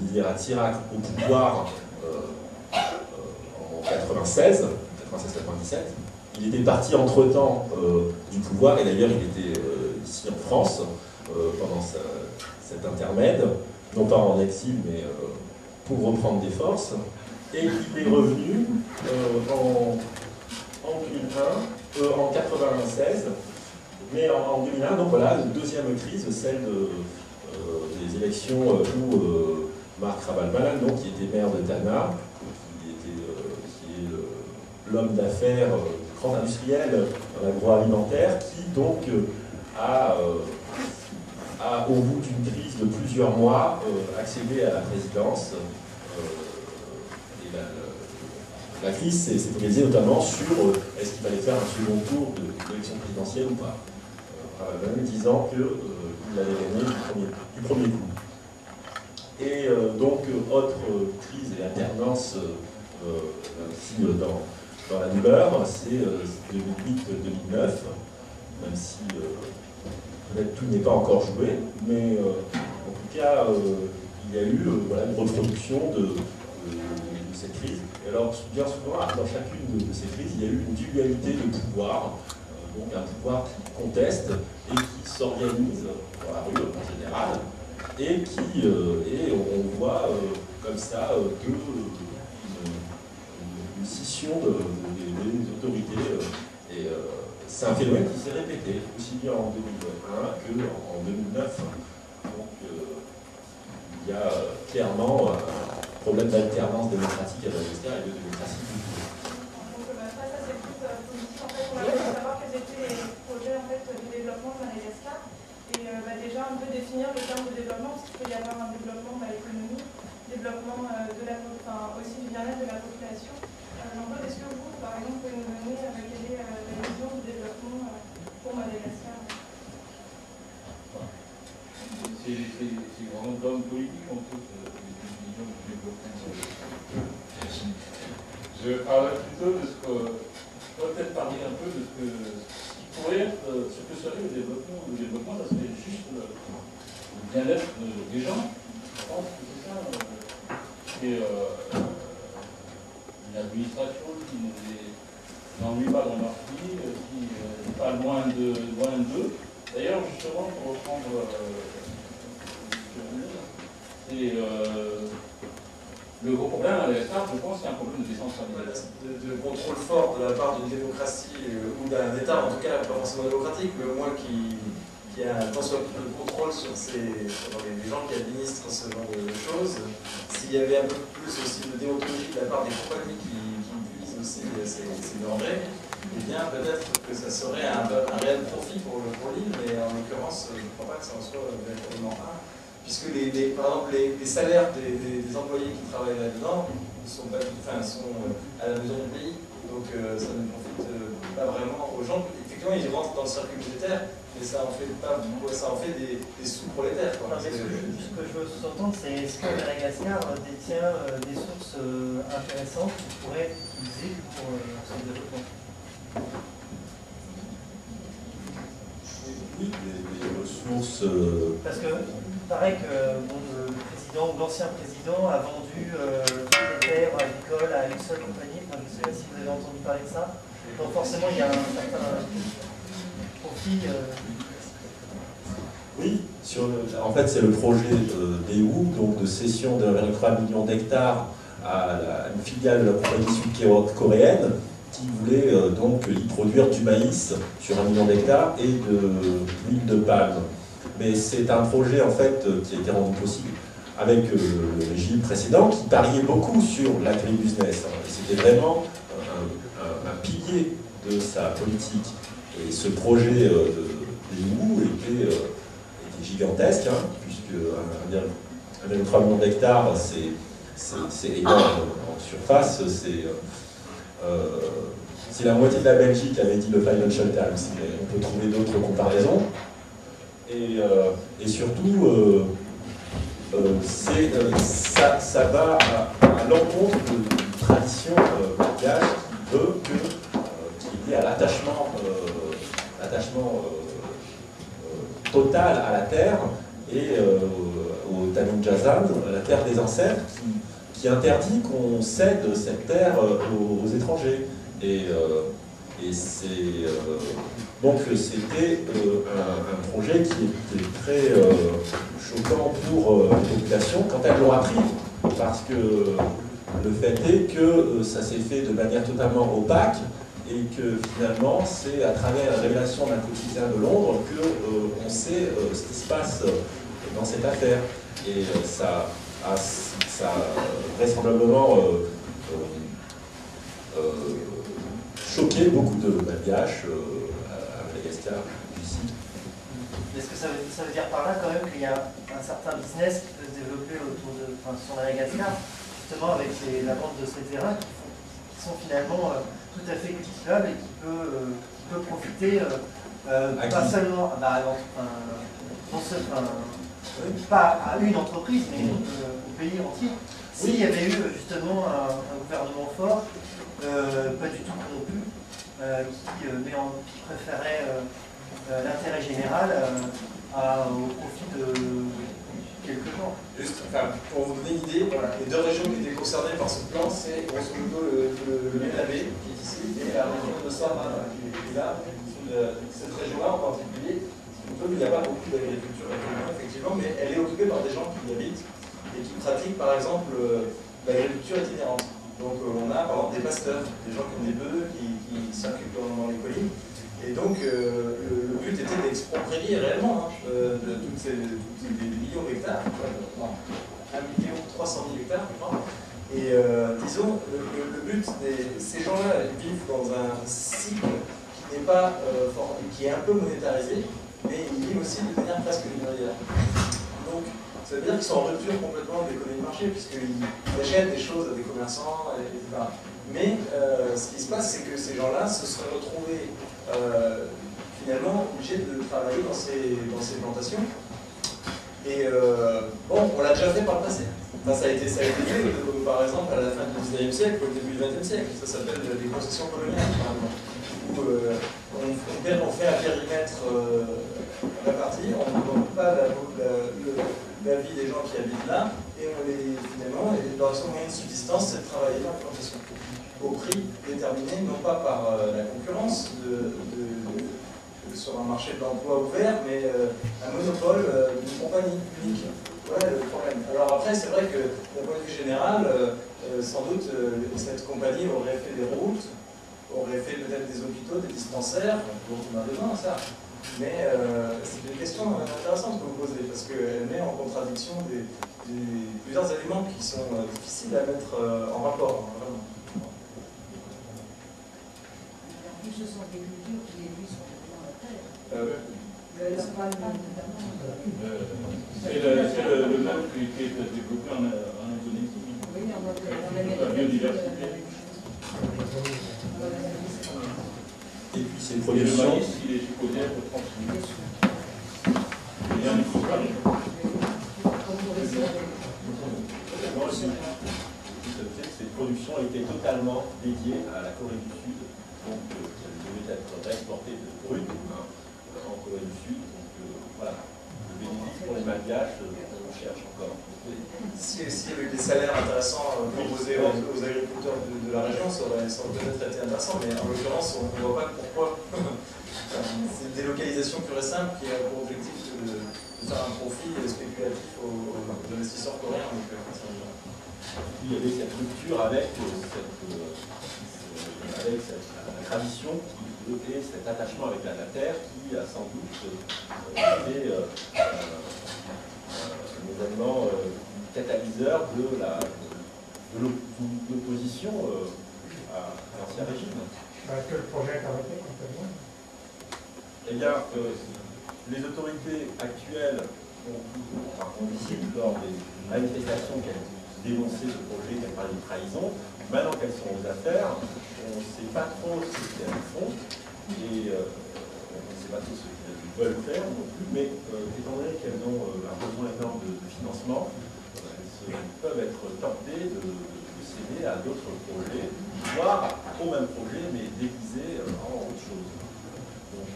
c'est-à-dire à Chirac au pouvoir en 96, 96-97. Il était parti entre-temps du pouvoir, et d'ailleurs il était ici en France pendant cet intermède, non pas en exil, mais pour reprendre des forces. Et il est revenu en 2001, en 96, mais en 2001, donc voilà, une deuxième crise, celle des élections où Marc Ravalmalan, donc, qui était maire de Tana, qui est l'homme d'affaires, grand industriel dans l'agroalimentaire, qui donc a, au bout d'une crise de plusieurs mois, accédé à la présidence. Et la crise s'est focalisée notamment sur est-ce qu'il fallait faire un second tour de l'élection présidentielle ou pas, même disant qu'il allait gagner du premier coup. Et donc, autre crise et alternance aussi dans la douleur, c'est 2008-2009, même si peut-être tout n'est pas encore joué, mais en tout cas, il y a eu voilà, une reproduction de cette crise. Et alors, bien souvent, dans chacune de ces crises, il y a eu une dualité de pouvoir, donc un pouvoir qui conteste et qui s'organise dans la rue en général, et qui, et on voit comme ça une scission des autorités. Et c'est un phénomène qui s'est répété aussi bien en 2001 qu'en 2009. Donc il y a clairement un problème d'alternance démocratique à Madagascar et de démocratie culturelle. Donc ça c'est plus positif. En fait, on va savoir quels étaient les projets en fait, de développement de Madagascar. Et déjà un peu définir le terme de développement, parce qu'il peut y avoir un développement économique, développement aussi du bien-être de la population. Jean-Claude, est-ce que vous, par exemple, pouvez nous donner quelle est la vision du développement pour Madagascar? C'est vraiment d'hommes politiques en plus, les visions du développement. Je parlerai plutôt de ce que. Je pourrais peut-être parler un peu de ce qui pourrait être, ce que serait le développement. Le développement, ça serait juste le bien-être des gens. Je pense que c'est ça. Et une administration qui ne les ennuie pas dans leur vie, qui n'est pas loin d'eux. D'ailleurs, justement, pour reprendre c'est le gros problème à Madagascar, je pense, c'est un problème de décentralisation. De contrôle fort de la part d'une démocratie ou d'un État, en tout cas pas forcément démocratique, mais au moins qui a tant soit peu de contrôle sur les gens qui administrent ce genre de choses. S'il y avait un peu plus aussi de déontologie de la part des compagnies qui utilisent aussi ces denrées, eh bien peut-être que ça serait un réel profit pour l'île, mais en l'occurrence, je ne crois pas que ça en soit véritablement un. Puisque par exemple les salaires des employés qui travaillent là-dedans sont à la maison du pays, donc ça ne profite pas vraiment aux gens. Effectivement, ils rentrent dans le circuit budgétaire, mais ça en fait des sous-prolétaires. Non, mais ce que je veux sous-entendre, c'est est-ce que Madagascar détient des sources intéressantes qui pourraient être utilisées pour son développement? Oui, les ressources. Parce que il paraît que le président ou l'ancien président a vendu toutes les terres agricoles à une seule compagnie. Enfin, je ne sais pas si vous avez entendu parler de ça. Donc forcément, il y a un certain profit. Oui, en fait, c'est le projet d'EU, donc de cession de 1,3 million d'hectares à une filiale de la compagnie sud-coréenne qui voulait donc y produire du maïs sur 1 million d'hectares et de l'huile de palme. Mais c'est un projet en fait qui a été rendu possible avec le régime précédent qui pariait beaucoup sur l'agribusiness. C'était vraiment un pilier de sa politique. Et ce projet d'EU était gigantesque, puisque 1,3 million d'hectares, c'est énorme en surface. C'est la moitié de la Belgique, avait dit le Financial Times, mais on peut trouver d'autres comparaisons. Et surtout, ça va à l'encontre d'une tradition malgache qui veut qui est liée à l'attachement total à la terre et aux Tamim Jazan, la terre des ancêtres, qui interdit qu'on cède cette terre aux étrangers. Et donc c'était un projet qui était très choquant pour les populations quand elles l'ont appris, parce que le fait est que ça s'est fait de manière totalement opaque et que finalement c'est à travers la révélation d'un quotidien de Londres qu'on sait ce qui se passe dans cette affaire. Et ça a vraisemblablement choqué beaucoup de Malgaches à Madagascar du site. Est-ce que ça veut dire par là quand même qu'il y a un certain business qui peut se développer autour sur Madagascar, justement avec la vente de ces terrains qui sont finalement tout à fait cultivables et qui peut profiter pas seulement pas à une entreprise, mais au pays entier. S'il y avait eu justement un gouvernement fort, pas du tout corrompu, qui préférait l'intérêt général au profit de quelques gens. Juste, pour vous donner une idée, les deux régions qui étaient concernées par ce plan, c'est grosso modo le Ménabé, qui est ici, et la région de Sama, qui est là. Cette région-là en particulier, il n'y a pas beaucoup d'agriculture effectivement, mais elle est occupée par des gens qui y habitent et qui pratiquent par exemple l'agriculture itinérante. Donc on a par exemple des pasteurs, des gens qui ont des bœufs, qui circulent dans les collines. Et donc le but était d'exproprier réellement de toutes ces millions d'hectares, 1 300 000 hectares, je crois. Et disons, le but, ces gens-là vivent dans un cycle qui n'est pas qui est un peu monétarisé, mais ils vivent aussi de manière presque linéaire. Donc, ça veut dire qu'ils sont en rupture complètement de l'économie de marché, puisqu'ils achètent des choses à des commerçants, etc. Mais ce qui se passe, c'est que ces gens-là se seraient retrouvés finalement obligés de travailler dans ces plantations. Et bon, on l'a déjà fait par le passé. Enfin, ça a été fait, par exemple, à la fin du 19e siècle, au début du 20e siècle. Ça s'appelle les concessions coloniales, par exemple. Où on fait un périmètre réparti, on ne demande pas la vie des gens qui habitent là, et finalement, leur seul moyen de subsistance, c'est de travailler dans la plantation. Au prix déterminé, non pas par la concurrence sur un marché de l'emploi ouvert, mais un monopole d'une compagnie unique. Voilà le problème. Alors après, c'est vrai que d'un point de vue général, sans doute, cette compagnie aurait fait des routes, aurait fait peut-être des hôpitaux, des dispensaires, dont on a besoin, ça. Mais c'est une question intéressante que vous posez, parce qu'elle met en contradiction plusieurs éléments qui sont difficiles à mettre en rapport. Vraiment. En plus, ce sont des cultures qui évoluent sur la terre. C'est le même qui est développé en Indonésie. Oui, La biodiversité. Et puis c'est une Et le production. maïs, il est supposé être transmis. Il y a un équilibrage. Cette production a été totalement dédiée à la Corée du Sud, donc ça devait être exporté de brut en Corée du Sud. Donc voilà, le bénéfice pour les Malgaches, on cherche encore. Si il y avait des salaires intéressants proposés aux agriculteurs de la région, ça aurait peut-être été intéressant, mais en l'occurrence, on ne voit pas pourquoi. C'est une délocalisation pure et simple qui a pour objectif de faire un profit spéculatif aux investisseurs coréens. Donc, il y avait cette rupture avec la tradition et cet attachement avec la terre qui a sans doute été un événement catalyseur de l'opposition à l'ancien régime. Est-ce que le projet est arrêté complètement? Eh bien, les autorités actuelles ont dit lors des manifestations qu'elles dénonçaient ce projet, qu'elles parlaient de trahison. Maintenant qu'elles sont aux affaires, on ne sait pas trop ce qu'elles font et on ne sait pas trop ce qu'elles veulent faire non plus, mais étant donné qu'elles ont un besoin énorme de financement, elles peuvent être tentées de céder à d'autres projets, voire au même projet, mais déguisés en autre chose. Donc,